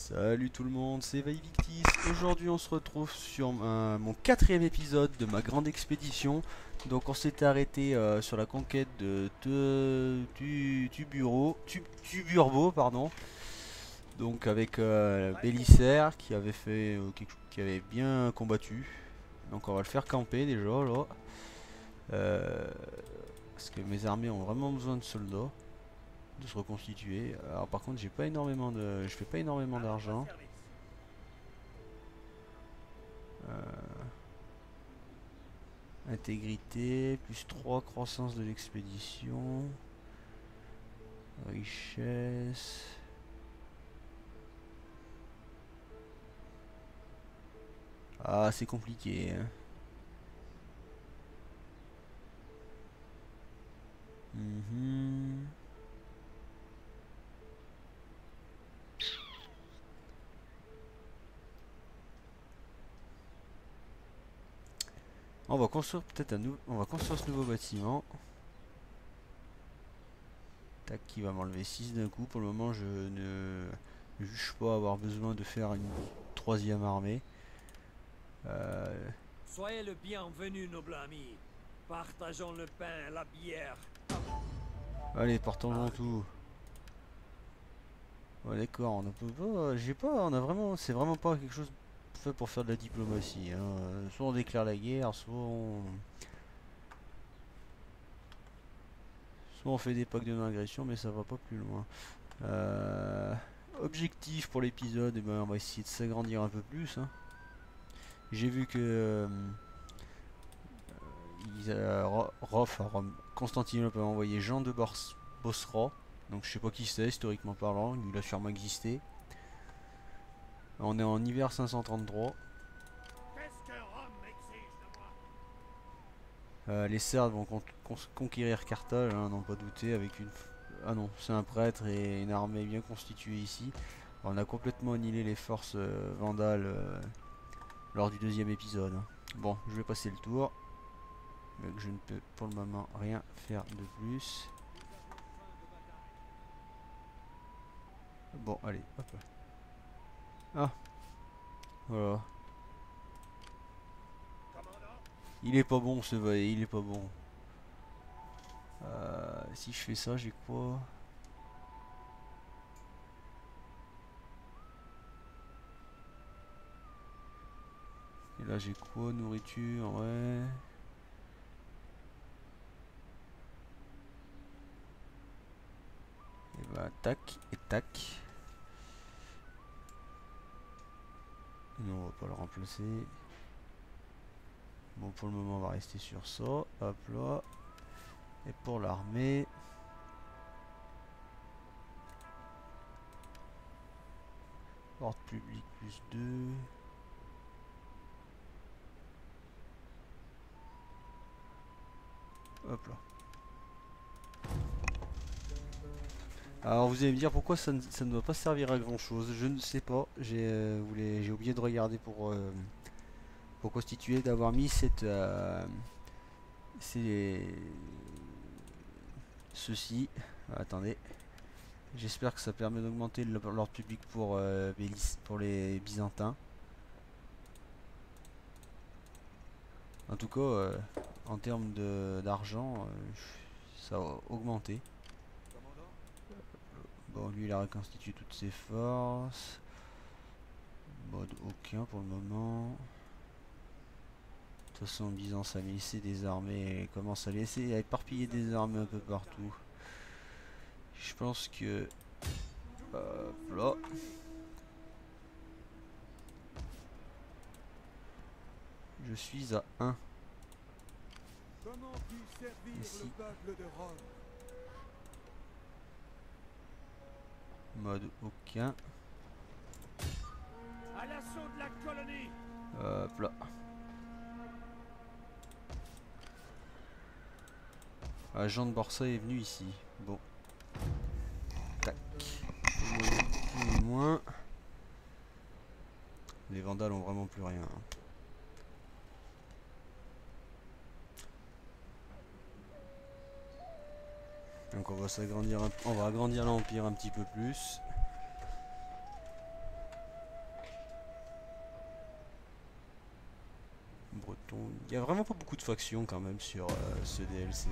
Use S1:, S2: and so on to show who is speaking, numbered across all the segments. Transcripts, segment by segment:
S1: Salut tout le monde, c'est Vaivictis. Aujourd'hui on se retrouve sur mon quatrième épisode de ma grande expédition. Donc on s'était arrêté sur la conquête Tuburbo, pardon. Donc avec Bélisaire qui avait fait qui avait bien combattu. Donc on va le faire camper déjà là. Euh, Parce que mes armées ont vraiment besoin de soldats, de se reconstituer. Alors par contre j'ai pas énormément je fais pas énormément d'argent. Intégrité, plus 3 croissance de l'expédition. Richesse. Ah, c'est compliqué, hein. Mhm. On va construire peut-être on va construire ce nouveau bâtiment. Tac, qui va m'enlever 6 d'un coup. Pour le moment, je ne juge pas avoir besoin de faire une troisième armée.
S2: Soyez le bienvenu, noble ami. Partageons le pain, la bière.
S1: Allez, partons tout. Ouais, d'accord, on ne peut pas. J'ai pas. On a vraiment. C'est vraiment pas quelque chose fait pour faire de la diplomatie, hein. Soit on déclare la guerre, soit on fait des pactes de non-agression, mais ça va pas plus loin. Objectif pour l'épisode, eh ben, on va essayer de s'agrandir un peu plus, hein. J'ai vu que Constantinople a envoyé Jean de Bosra, donc je sais pas qui c'est historiquement parlant, il a sûrement existé. On est en hiver 533. Les Serdes vont conquérir Carthage, hein, n'en pas douter, avec une... Ah non, c'est un prêtre et une armée bien constituée ici. On a complètement annihilé les forces vandales lors du deuxième épisode, hein. Bon, je vais passer le tour. Mais je ne peux pour le moment rien faire de plus. Bon, allez, hop. Ah, voilà. Il est pas bon ce valet, il est pas bon. Si je fais ça, j'ai quoi? Et là j'ai quoi? Nourriture, ouais. Et bah tac et tac. Non, on va pas le remplacer. Bon, pour le moment on va rester sur ça. Hop là. Et pour l'armée, ordre public plus 2. Hop là. Alors vous allez me dire pourquoi ça ne doit pas servir à grand chose. Je ne sais pas. J'ai oublié de regarder pour constituer, d'avoir mis ceci. Attendez. J'espère que ça permet d'augmenter l'ordre public pour les Byzantins. En tout cas, en termes d'argent, ça a augmenté. Bon, lui il a reconstitué toutes ses forces. Mode aucun pour le moment. De toute façon, Byzance a laissé des armées et commence à éparpiller des armées un peu partout. Je pense que... là. Je suis à 1. Ici. Mode aucun.
S2: À l'assaut de la colonie.
S1: Hop là. Ah, Jean de Borsa est venu ici. Bon. Tac. Plus ou moins. Les Vandales ont vraiment plus rien, hein. Donc on va s'agrandir, on va agrandir l'empire un petit peu plus. Il y a vraiment pas beaucoup de factions quand même sur ce DLC.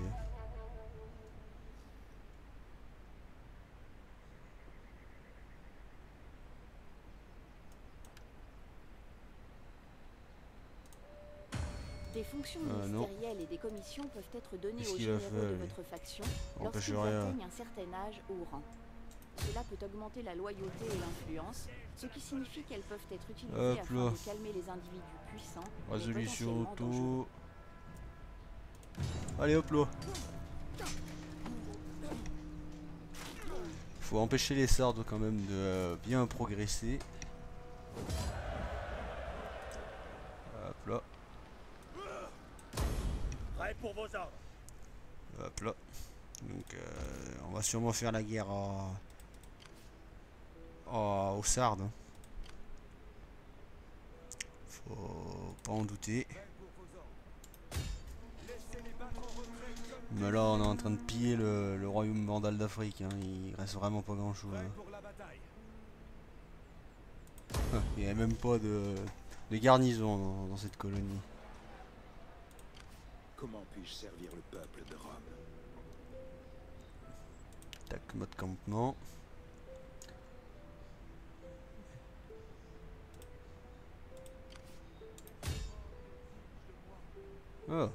S3: Des fonctions
S1: non.
S3: ministérielles et des commissions peuvent être données
S1: Qu'est-ce
S3: aux
S1: qu'il a
S3: généraux
S1: fait,
S3: de
S1: lui?
S3: votre faction
S1: Empêche
S3: lorsqu'ils
S1: rien.
S3: atteignent un certain âge ou rang. Cela peut augmenter la loyauté et l'influence, ce qui signifie qu'elles peuvent être utilisées
S1: Hop
S3: afin
S1: là.
S3: de calmer les individus puissants mais
S1: Résolution
S3: potentiellement dangereux.
S1: auto. Allez hop là. Faut empêcher les sardes quand même de bien progresser. Hop là.
S2: Prêt pour vos ordres.
S1: Hop là. Donc on va sûrement faire la guerre aux sardes. Hein. Faut pas en douter. Mais là on est en train de piller le royaume vandal d'Afrique. Hein. Il reste vraiment pas grand chose. Hein. Il n'y a même pas de garnison dans cette colonie.
S4: Comment puis-je servir le peuple de Rome?
S1: Tac, mode campement. Oh.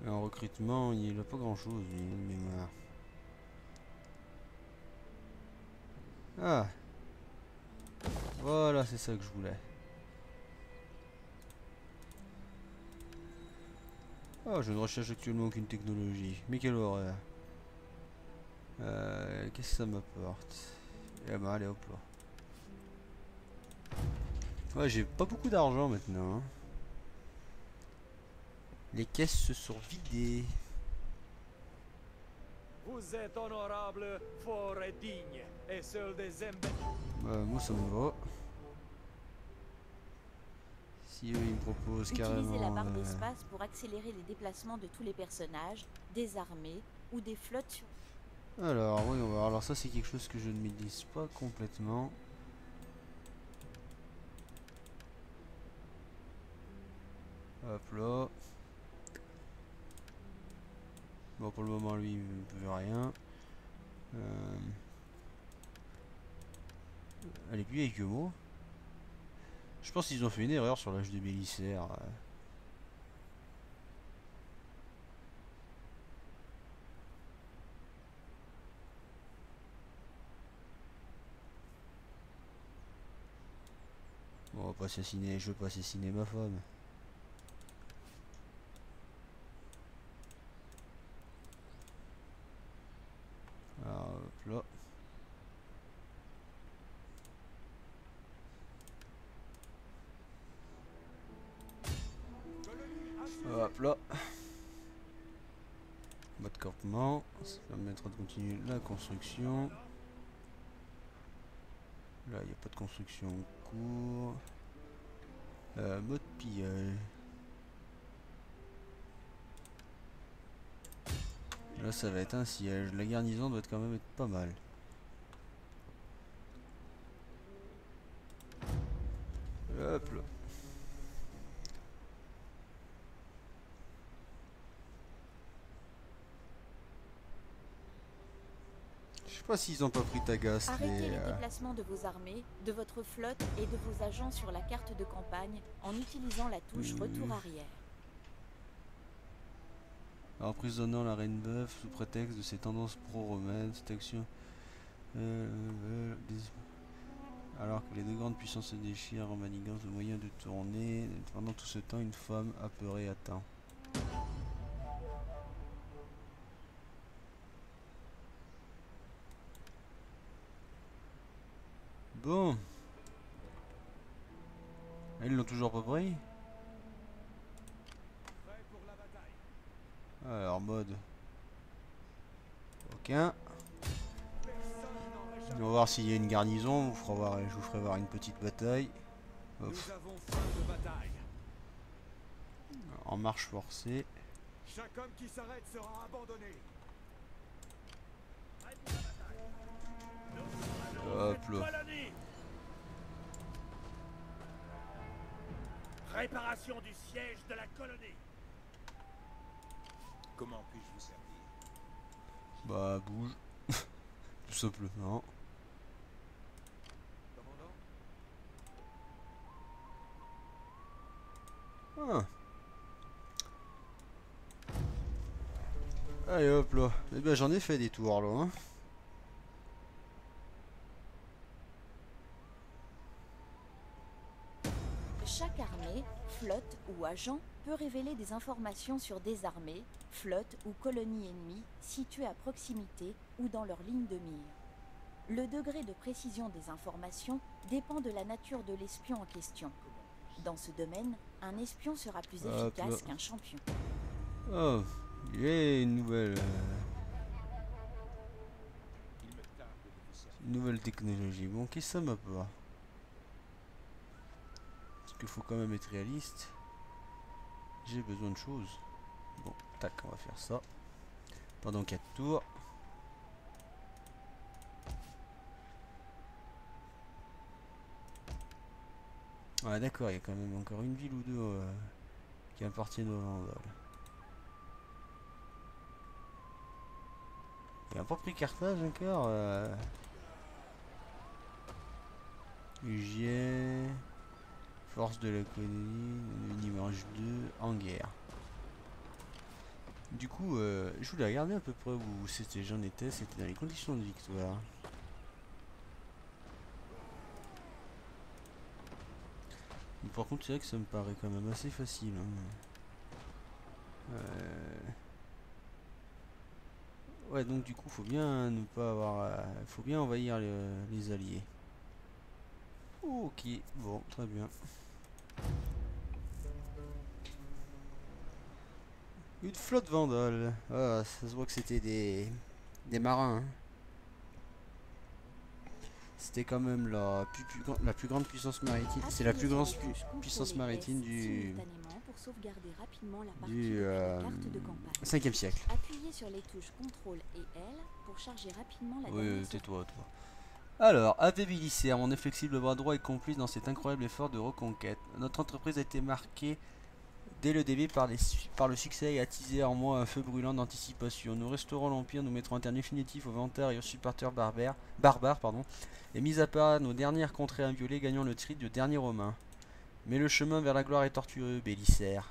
S1: Et en recrutement, il a pas grand chose, mais ah. Voilà, c'est ça que je voulais. Oh, je ne recherche actuellement aucune technologie. Mais quelle horreur. Qu'est-ce que ça m'apporte? Eh ben, allez hop là. Ouais, j'ai pas beaucoup d'argent maintenant. Hein. Les caisses se sont vidées.
S2: Vous êtes honorable, fort et digne, et seul des
S1: Moi ça me va. Si eux ils me proposent carrément.
S3: Utilisez la barre d'espace pour accélérer les déplacements de tous les personnages, des armées ou des flottes.
S1: Alors, oui, on va voir. Alors, ça, c'est quelque chose que je ne maîtrise pas complètement. Hop là. Bon, pour le moment, lui, il ne veut rien. Elle est plus avec Yomo. Je pense qu'ils ont fait une erreur sur l'âge de Bélisaire. Bon, on va pas assassiner, je veux pas assassiner ma femme. Alors, hop là. Hop là. Mode campement. Ça va me permettre de continuer la construction. Là, il n'y a pas de construction en cours. Mode pillage. Là, ça va être un siège. La garnison doit quand même être pas mal. Hop là. Je sais pas s'ils ont pas pris Tagaste.
S3: Arrêtez les déplacements de vos armées, de votre flotte et de vos agents sur la carte de campagne en utilisant la touche retour arrière.
S1: Emprisonnant la reine bœuf sous prétexte de ses tendances pro-romaines, cette action. Alors que les deux grandes puissances se déchirent en maniganant le moyen de tourner, pendant tout ce temps, une femme apeurée attend. Bon. Ils l'ont toujours pas pris. Alors, mode. Aucun. On va voir s'il y a une garnison. Je vous ferai voir une petite bataille. Hop.
S2: Nous avons faim de bataille.
S1: En marche forcée.
S2: Chaque homme qui s'arrête sera abandonné.
S1: Hop là.
S2: Préparation du siège de la colonie.
S4: Comment puis-je vous servir?
S1: Bah bouge. Tout simplement.
S4: Commandant?
S1: Ah. Allez hop là. Eh ben j'en ai fait des tours là. Hein.
S3: Chaque armée, flotte ou agent peut révéler des informations sur des armées, flottes ou colonies ennemies situées à proximité ou dans leur ligne de mire. Le degré de précision des informations dépend de la nature de l'espion en question. Dans ce domaine, un espion sera plus
S1: Hop
S3: efficace
S1: là.
S3: qu'un champion.
S1: Oh, il y a une nouvelle,
S4: Il me tarde de vous servir.
S1: une nouvelle technologie. Bon, qu'est-ce que ça m'a pas? Parce qu'il faut quand même être réaliste. J'ai besoin de choses. Bon, tac, on va faire ça. Pendant 4 tours. Ouais, d'accord, il y a quand même encore une ville ou deux qui appartiennent aux Vandales. Il n'a pas pris Carthage encore. UGA, force de la colonie, Dimanche 2, en guerre. Du coup, je voulais regarder à peu près où j'en étais, c'était dans les conditions de victoire. Mais par contre, c'est vrai que ça me paraît quand même assez facile. Hein. Ouais, donc du coup, faut bien ne pas avoir, faut bien envahir les alliés. Ok, bon, très bien. Une flotte vandale. Ah, ça se voit que c'était des marins. Hein. C'était quand même la plus grande puissance maritime. C'est la plus grande puissance maritime du
S3: pour sauvegarder rapidement la partie
S1: du
S3: depuis la carte de campagne.
S1: 5e siècle.
S3: Appuyez sur les touches CTRL et L pour charger rapidement la dernière
S1: Oui, tais-toi, toi. Alors, Ave Bélisaire, mon inflexible bras droit est complice dans cet incroyable effort de reconquête. Notre entreprise a été marquée dès le début par le succès et attisé en moi un feu brûlant d'anticipation. Nous restaurons l'Empire, nous mettrons un terme définitif aux vantards et usurpateurs barbares, et mis à part nos dernières contrées inviolées, gagnons le titre de dernier romain. Mais le chemin vers la gloire est tortueux, Bélisaire.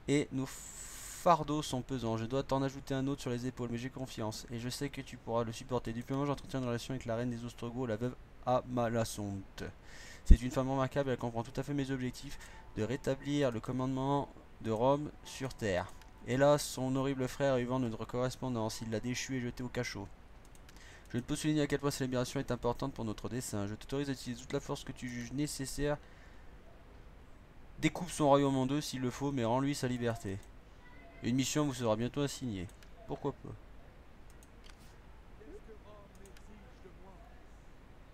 S1: Et nos fardeaux sont pesants. Je dois t'en ajouter un autre sur les épaules, mais j'ai confiance. Et je sais que tu pourras le supporter. Depuis un moment, j'entretiens une relation avec la reine des Ostrogoths, la veuve Amalasonte. C'est une femme remarquable, elle comprend tout à fait mes objectifs de rétablir le commandement de Rome sur terre. Hélas, son horrible frère est vent de notre correspondance. Il l'a déchu et jeté au cachot. Je ne peux souligner à quel point sa libération est importante pour notre dessein. Je t'autorise à utiliser toute la force que tu juges nécessaire. Découpe son royaume en deux s'il le faut, mais rends-lui sa liberté. Une mission vous sera bientôt assignée. Pourquoi pas?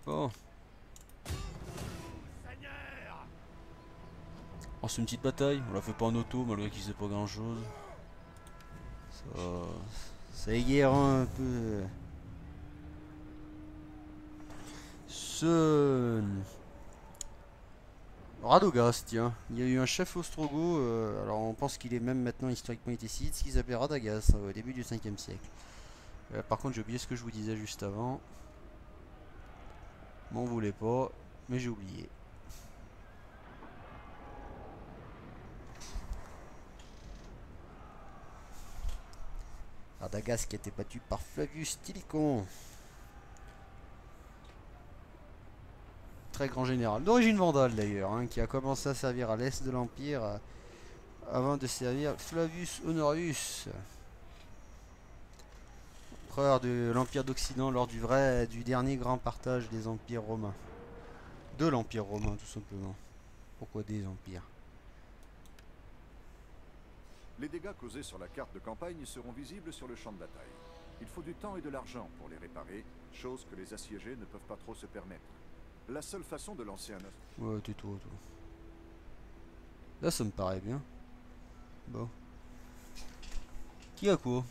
S1: Bon. On se fait une petite bataille. On la fait pas en auto, malgré qu'il sait pas grand chose. Ça égare un peu. Ce Radagast, tiens. Il y a eu un chef ostrogoth, alors on pense qu'il est même maintenant historiquement été cité, ce qui s'appelait Radagast au début du 5e siècle. Par contre, j'ai oublié ce que je vous disais juste avant. M'en voulez pas, mais j'ai oublié. Radagast qui a été battu par Flavius Tilicon. Très grand général, d'origine vandale d'ailleurs, hein, qui a commencé à servir à l'est de l'Empire avant de servir Flavius Honorius, empereur de l'Empire d'Occident lors du dernier grand partage des empires romains. De l'Empire romain tout simplement. Pourquoi des empires?
S5: Les dégâts causés sur la carte de campagne seront visibles sur le champ de bataille. Il faut du temps et de l'argent pour les réparer, chose que les assiégés ne peuvent pas trop se permettre. La seule façon de lancer un...
S1: Ouais, tais-toi, toi. Là, ça me paraît bien. Bon. Qui a quoi?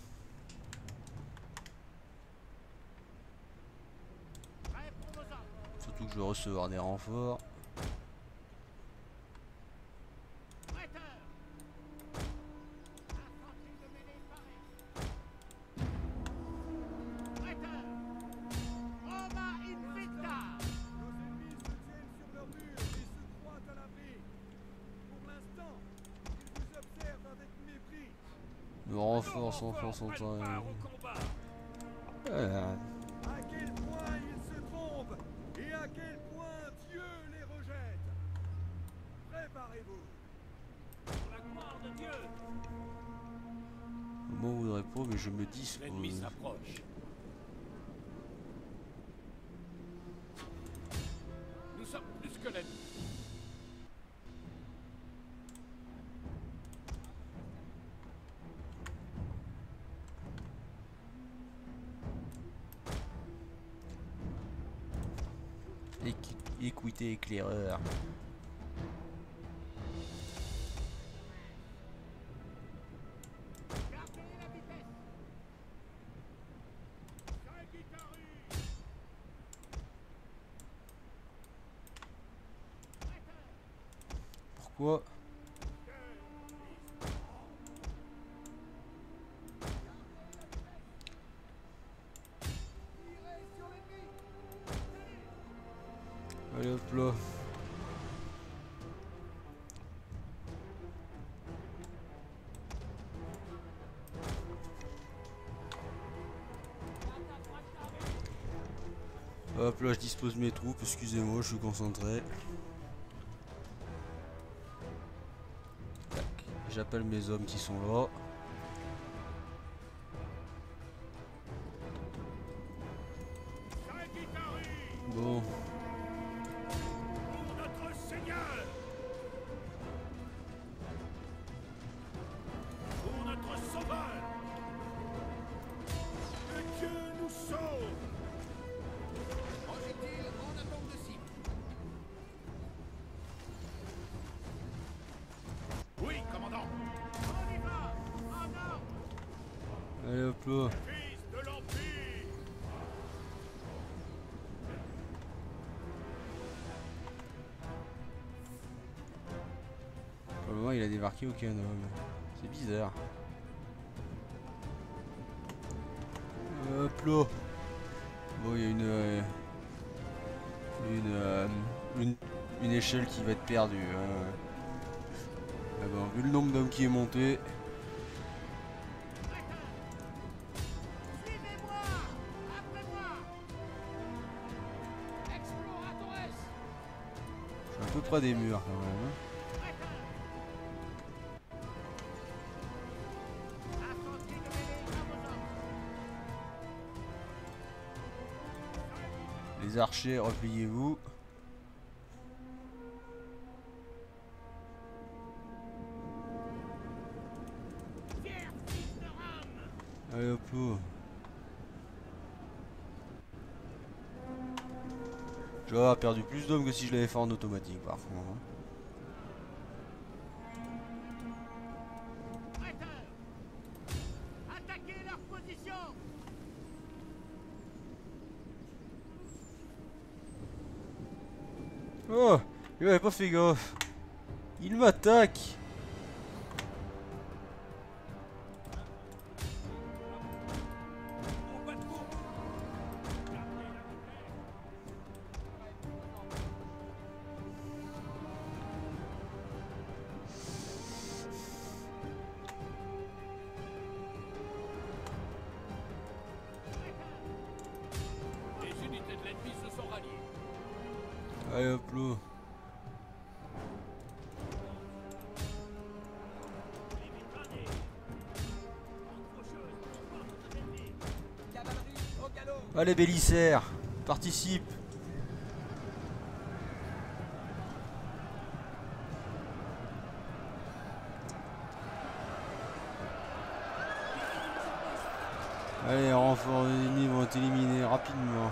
S1: Surtout que je vais recevoir des renforts. Me renforce en force en temps. Voilà.
S2: À quel point ils se trompent et à quel point Dieu les rejette. Préparez-vous. Pour la gloire de Dieu.
S1: Moi, je voudrais pas, mais je me dispose.
S4: L'ennemi s'approche. Nous sommes plus que l'ennemi.
S1: Écoutez, éclaireur. Pourquoi? Allez hop là. Hop là, je dispose mes troupes, excusez-moi, je suis concentré. Tac. J'appelle mes hommes qui sont là. Bon.
S2: Pour notre Seigneur. Pour notre Sauveur. Que Dieu nous sauve.
S4: Projectile en attente de cible. Oui, commandant. On y va. En ordre.
S1: Allez hop là.
S2: Fils de l'Empire.
S1: Pour le moment, il a débarqué aucun homme. C'est bizarre. Hop là. Bon, il y a une échelle qui va être perdue. Ah bon, vu le nombre d'hommes qui est monté.
S4: Suivez-moi. Après moi. Exploratores.
S1: Je suis à peu près des murs quand même. Hein.
S4: Infanterie de mêlée à vos ordres.
S1: Les archers, repliez-vous.
S4: Fier fils de Rome.
S1: Allez hop là. J'aurais perdu plus d'hommes que si je l'avais fait en automatique par contre. Hein.
S4: Prêteurs. Attaquez leur position.
S1: Oh, il avait pas fait gaffe. Il m'attaque.
S2: Au bas de course.
S4: Les unités de l'ennemi se sont ralliées.
S1: Allez hop là.
S2: Cavalerie au galop.
S1: Allez Bélisaire, participe. Allez, renforts ennemis vont être éliminés rapidement.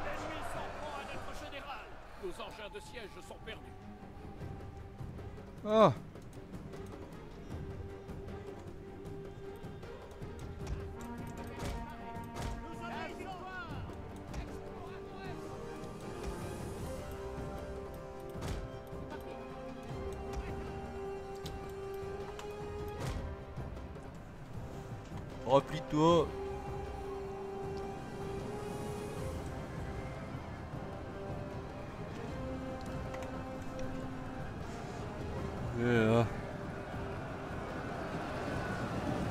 S4: L'ennemi s'en prend à notre général. Nos engins de siège sont perdus.
S1: Oh,
S4: Nous avons la victoire. Exploratores.
S1: replie-toi. Et là.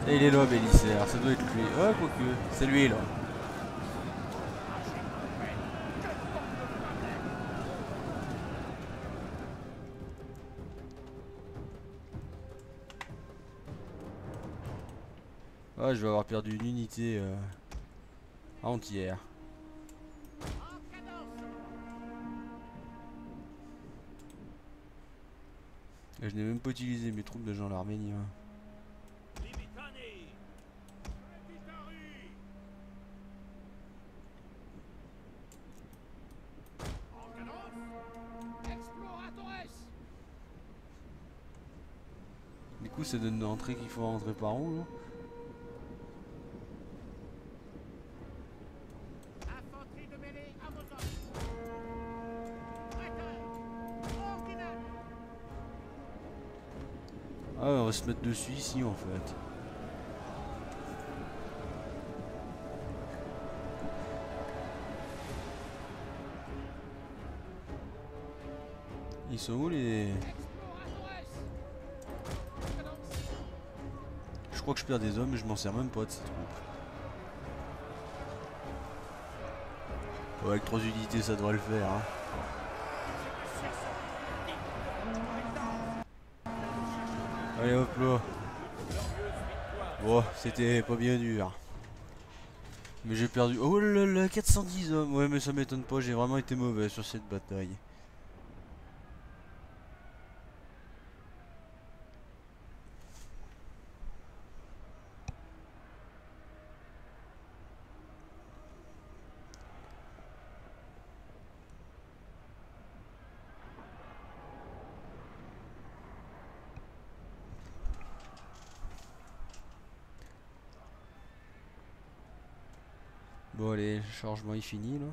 S1: Et il est là, Bélisaire, ça doit être lui. Ouais, quoique, c'est lui là. Ah, je vais avoir perdu une unité entière. Et je n'ai même pas utilisé mes troupes de gens l'arménien.
S4: Limitani. En cadence. Exploratores.
S1: Du coup, ça donne l'entrée qu'il faut rentrer par où là?
S4: Infanterie de mêlée à vos ordres. Traiteur. Ordinaire.
S1: Ah ouais, on va se mettre dessus ici en fait. Ils sont où les... Je crois que je perds des hommes mais je m'en sers même pas de ces troupes. Ouais, avec 3 unités ça devrait le faire hein. Allez hop là. Bon, c'était pas bien dur. Mais j'ai perdu... Oh là là, 410 hommes. Ouais mais ça m'étonne pas, j'ai vraiment été mauvais sur cette bataille. Bon allez, le chargement est fini là.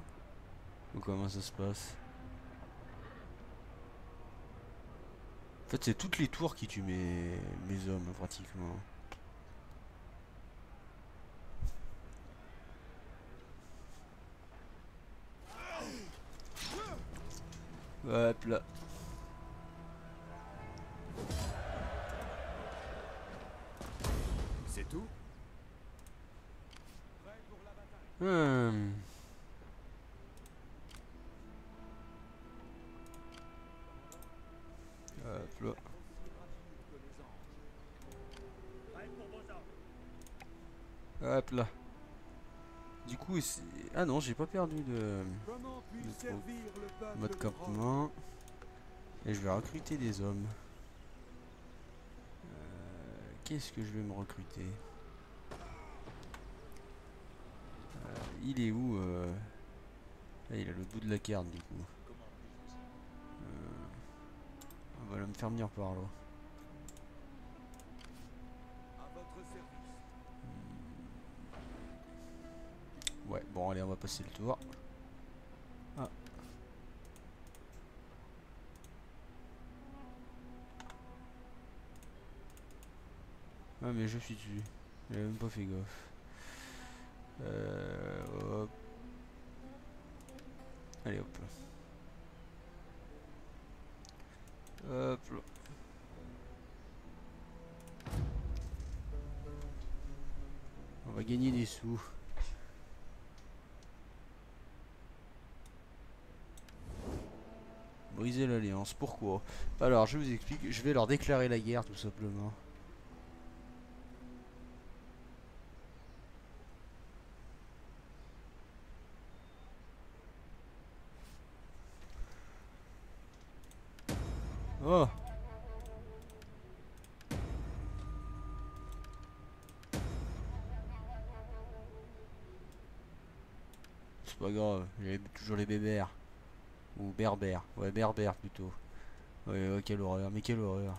S1: Ou comment ça se passe? En fait c'est toutes les tours qui tuent mes hommes pratiquement. Hop là.
S5: C'est tout?
S1: Hmm. Hop là. Hop là. Du coup, ah non, j'ai pas perdu de
S2: Comment puis-je servir le peuple
S1: mode
S2: de Rome?
S1: campement. Et je vais recruter des hommes. Qu'est-ce que je vais me recruter? Il est où ah, il a le bout de la carte du coup. On va me faire venir par là.
S2: À votre service.
S1: Ouais, bon allez, on va passer le tour. Ah. Ah mais je suis dessus. J'avais même pas fait gaffe. Hop. Allez hop là. Hop là. On va gagner des sous. Briser l'alliance, pourquoi? Alors je vous explique, je vais leur déclarer la guerre tout simplement. Oh! C'est pas grave, j'ai toujours les bébères. Ou berbères, ouais berbères plutôt. Ouais, ouais, quelle horreur, mais quelle horreur.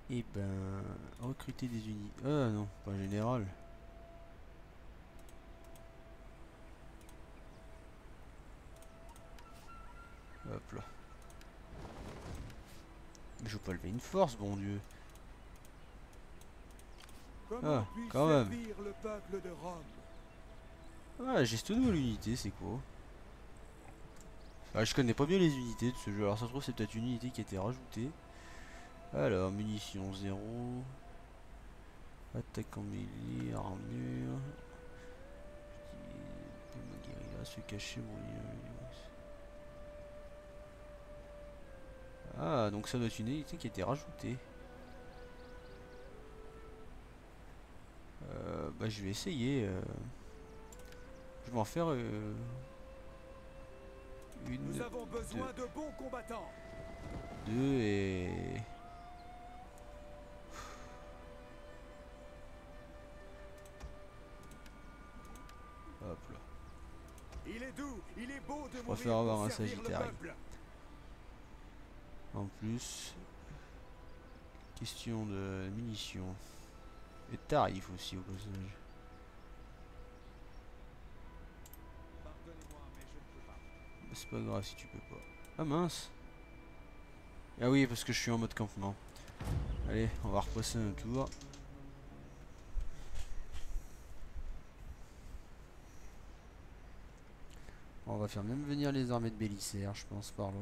S1: Et ben, recruter des unités. Ah non, pas un général. Hop là. Mais je peux pas lever une force, bon Dieu.
S2: Comment
S1: Ah,
S2: puis-je
S1: quand même.
S2: servir le peuple de Rome?
S1: Ah, gestionne l'unité, c'est quoi? Je connais pas bien les unités de ce jeu. Alors ça se trouve c'est peut-être une unité qui a été rajoutée. Alors, munitions 0. Attaque en mêlée, armure. Guérilla, se cacher, Ah, donc ça doit être une unité qui a été rajoutée. Bah je vais essayer. Je vais en faire une,
S2: Nous avons besoin de bons combattants.
S1: 2 et... Hop là.
S2: Il est doux, il est beau de
S1: Je
S2: mourir
S1: préfère avoir
S2: pour
S1: un
S2: servir le
S1: Sagittaire.
S2: peuple.
S1: En plus, question de munitions. Et de tarifs aussi au passage.
S2: Pardonnez-moi, mais je ne peux pas.
S1: C'est pas grave si tu peux pas. Ah mince. Ah oui, parce que je suis en mode campement. Allez, on va repasser un tour. On va faire même venir les armées de Bélisaire, je pense, par là.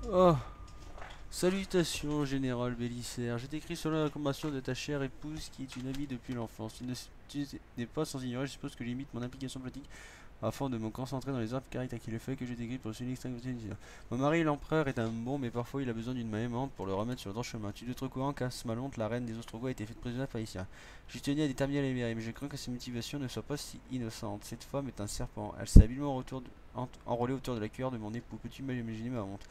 S1: Oh! Salutations, général Bélisaire. Je t'écris sur la recommandation de ta chère épouse qui est une amie depuis l'enfance. Tu n'es pas sans ignorer, je suppose que je limite mon implication politique afin de me concentrer dans les œuvres caritables. Le fait que je t'écris pour celui l'extinction. Mon mari, l'empereur, est un bon, mais parfois il a besoin d'une main aimante pour le remettre sur le droit chemin. Tu dois être au courant qu'Asmalonte, la reine des Ostrogoths, a été faite prisonnière par Iciar. Je tenais à déterminer les libérer, mais je crains que ses motivations ne soient pas si innocentes. Cette femme est un serpent. Elle s'est habilement enrôlée autour de la cuillère de mon époux. Peux-tu m'imaginer ma honte?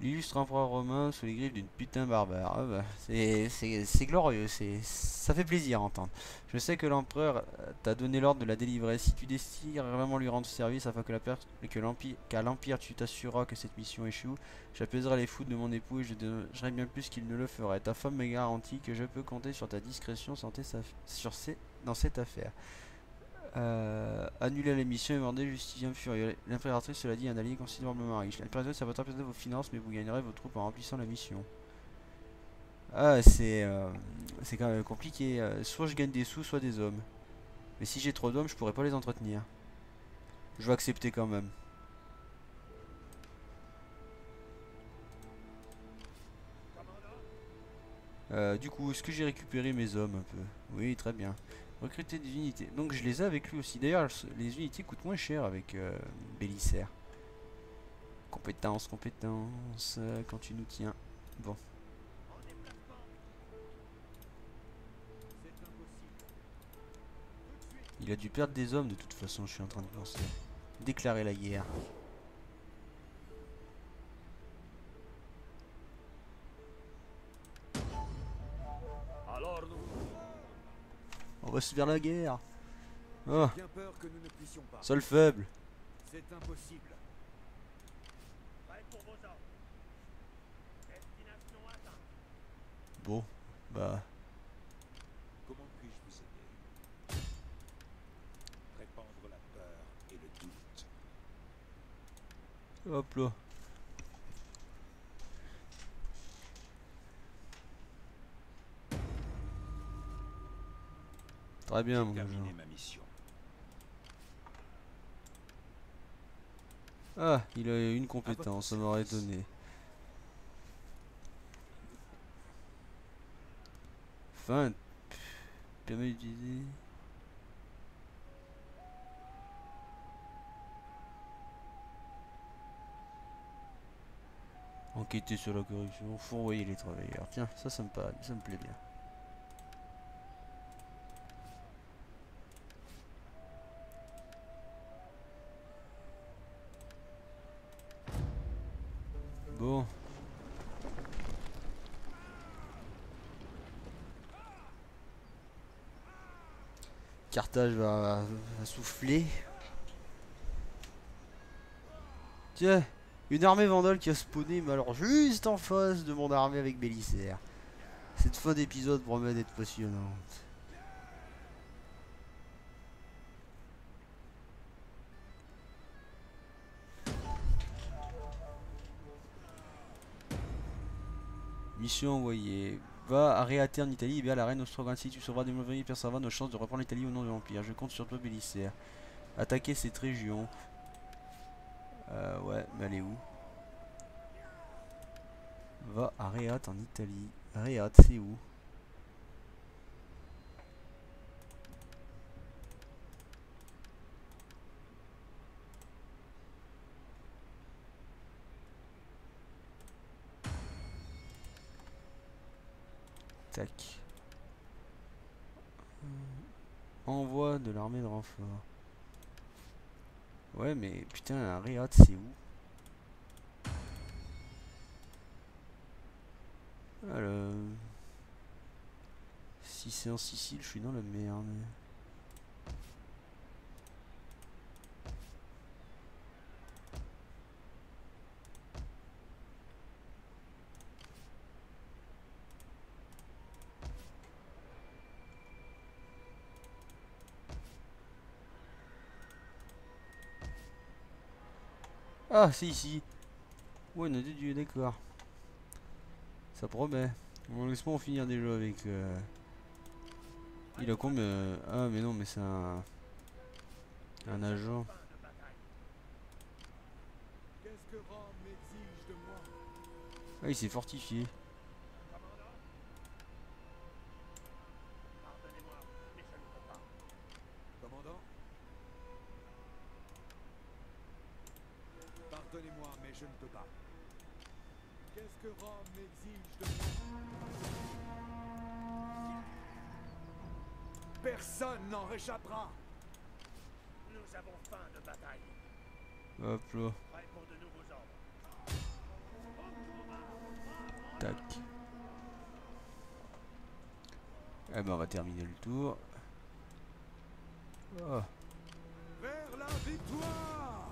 S1: L'illustre empereur romain sous les griffes d'une putain barbare. Ah bah, c'est glorieux, ça fait plaisir à entendre. Je sais que l'empereur t'a donné l'ordre de la délivrer. Si tu désires vraiment lui rendre service afin qu'à l'empire tu t'assureras que cette mission échoue, j'apaiserai les foudres de mon époux et je dérangerai bien plus qu'il ne le ferait. Ta femme me garantit que je peux compter sur ta discrétion dans cette affaire. Annuler la mission et demander justifiant furieux. L'impératrice, cela dit, est un allié considérablement riche. L'impératrice, ça va rapporter vos finances, mais vous gagnerez vos troupes en remplissant la mission. Ah, c'est quand même compliqué. Soit je gagne des sous, soit des hommes. Mais si j'ai trop d'hommes, je pourrais pas les entretenir. Je vais accepter quand même. Du coup, est-ce que j'ai récupéré mes hommes un peu? Oui, très bien. Recruter des unités. Donc je les ai avec lui aussi. D'ailleurs, les unités coûtent moins cher avec Bélisaire. Compétence, quand tu nous tiens. Bon. Il a dû perdre des hommes de toute façon, je suis en train de penser. Déclarer la guerre.
S4: Alors nous...
S1: On va se faire la guerre. Oh,
S2: Bien peur que nous ne puissions pas.
S1: seul faible.
S2: C'est impossible.
S4: Prêt pour vos ordres. Destination atteinte.
S1: Bon, bah.
S6: Comment puis-je vous aider? Répandre la peur et le doute.
S1: Hop là. Très bien, mon agent.
S6: Terminer ma mission.
S1: Ah, il a une compétence, ça m'aurait étonné. Fin. Permet d'utiliser. Enquêter sur la corruption, fourvoyer les travailleurs. Tiens, ça me plaît bien. Bon. Carthage va souffler. Tiens, une armée vandale qui a spawné, mais alors juste en face de mon armée avec Bélisaire. Cette fin d'épisode promet d'être passionnante. Mission envoyée. Va à Réaté en Italie et bien la reine Ostrogoth. Si tu sauveras des mauvais et persévères nos chances de reprendre l'Italie au nom de l'Empire. Je compte sur toi, Bélisaire. Attaquer cette région. Ouais, mais elle est où? Va à Réate en Italie. Réate, c'est où? Tac. Envoi de l'armée de renfort. Ouais, mais putain, Réate, c'est où? Alors, si c'est en Sicile, je suis dans la merde. Ah, c'est ici. Ouais, on a dit Dieu, d'accord. Ça promet. Bon, laisse-moi en finir déjà avec. Il a combien? Ah, mais non, mais c'est un agent.
S2: Qu'est-ce que Rome m'exige de moi?
S1: Ah, il s'est fortifié.
S2: Commandant? Pardonnez-moi, mais je ne peux pas. Qu'est-ce que Rome m'exige de moi? Personne n'en réchappera.
S4: Nous avons faim de bataille.
S1: Hop là.
S4: Prêt pour de nouveaux ordres.
S1: Tac. Eh ben, on va terminer le tour. Oh.
S2: Vers la victoire.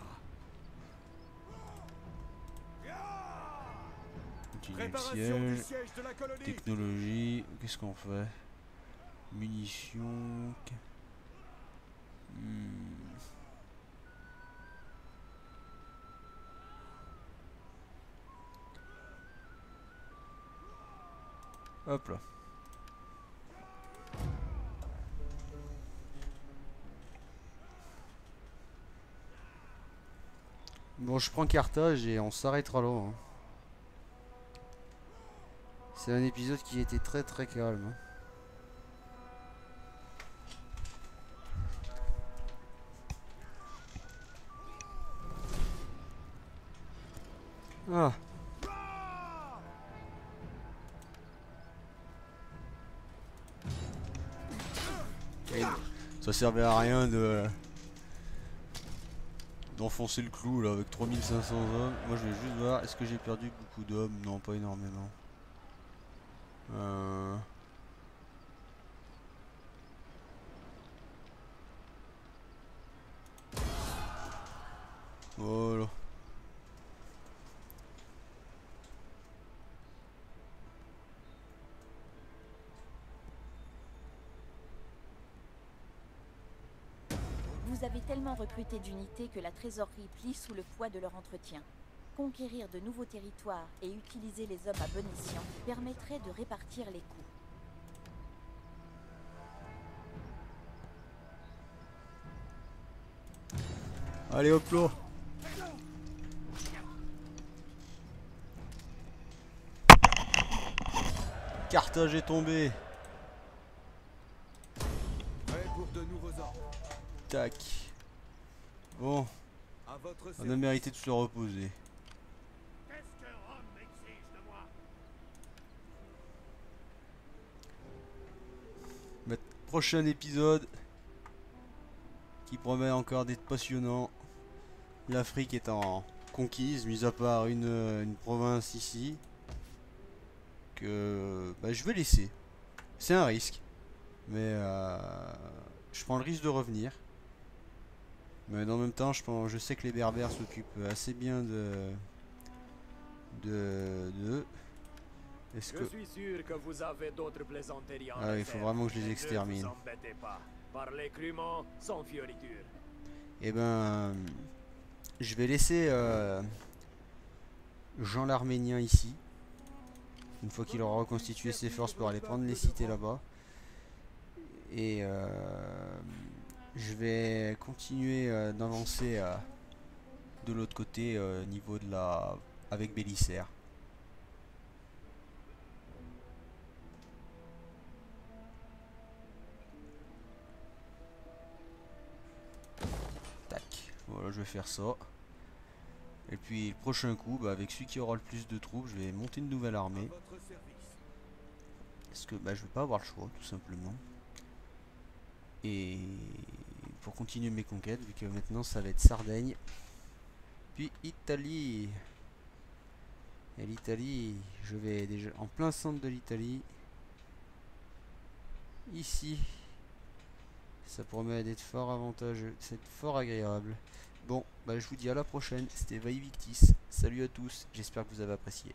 S1: Continuer le
S2: Préparation du
S1: siège.
S2: siège de la colonie.
S1: Technologie. Qu'est-ce qu'on fait? Munitions. Hop là. Bon, je prends Carthage et on s'arrêtera là. Hein. C'est un épisode qui a été très très calme. Hein. Ah. Et ça servait à rien de d'enfoncer le clou là avec 3500 hommes. Moi je vais juste voir, est-ce que j'ai perdu beaucoup d'hommes? Non, pas énormément. Voilà.
S3: Vous avez tellement recruté d'unités que la trésorerie plie sous le poids de leur entretien. Conquérir de nouveaux territoires et utiliser les hommes à bon escient permettrait de répartir les coûts.
S1: Allez hop là. Carthage est tombé.
S2: Prêt pour de nouveaux ordres.
S1: Tac. Bon,
S2: À votre
S1: on a
S2: service.
S1: mérité de se reposer.
S4: Qu'est-ce que Rome m'exige de moi?
S1: Prochain épisode qui promet encore d'être passionnant. L'Afrique étant conquise, mis à part une province ici que bah, je vais laisser. C'est un risque, mais je prends le risque de revenir. Mais en même temps, je sais que les Berbères s'occupent assez bien de. Est-ce que
S7: Je suis sûr que vous avez d'autres plaisanteries en
S1: il faut
S7: réserve.
S1: vraiment que je les
S7: Ne
S1: extermine.
S7: vous embêtez pas. Parlez crûment, sans fioriture.
S1: Eh ben, je vais laisser Jean l'Arménien ici. Une fois qu'il aura reconstitué ses forces pour aller prendre les cités là-bas. Et je vais continuer d'avancer de l'autre côté niveau de la... avec Bélisaire. Tac, voilà, je vais faire ça. Et puis le prochain coup, bah, avec celui qui aura le plus de troupes, je vais monter une nouvelle armée. Parce que bah, je vais pas avoir le choix, tout simplement. Et pour continuer mes conquêtes, vu que maintenant ça va être Sardaigne, puis Italie. Et l'Italie, je vais déjà en plein centre de l'Italie. Ici, ça promet d'être fort avantageux, c'est fort agréable. Bon, bah je vous dis à la prochaine, c'était Vaivictis. Salut à tous, j'espère que vous avez apprécié.